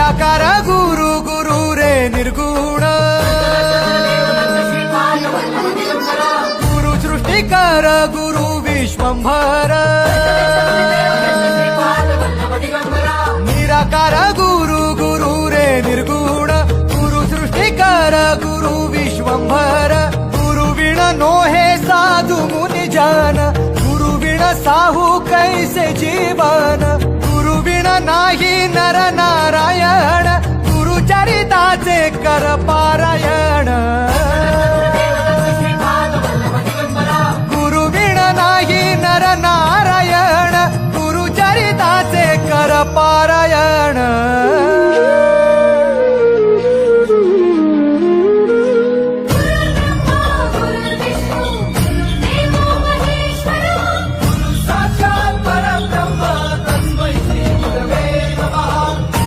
निराकार गुरु गुरु रे निर्गुण गुरु सृष्टिकर गुरु विश्वंभर निराकार गुरु गुरु रे निर्गुण गुरु सृष्टिकर गुरु विश्वंभर गुरु विण नोहे साधु मुनि जन गुरु विण साहू कैसे जीवन गुरु विण नाही नर नारायण गुरु चरिताचे कर पारायण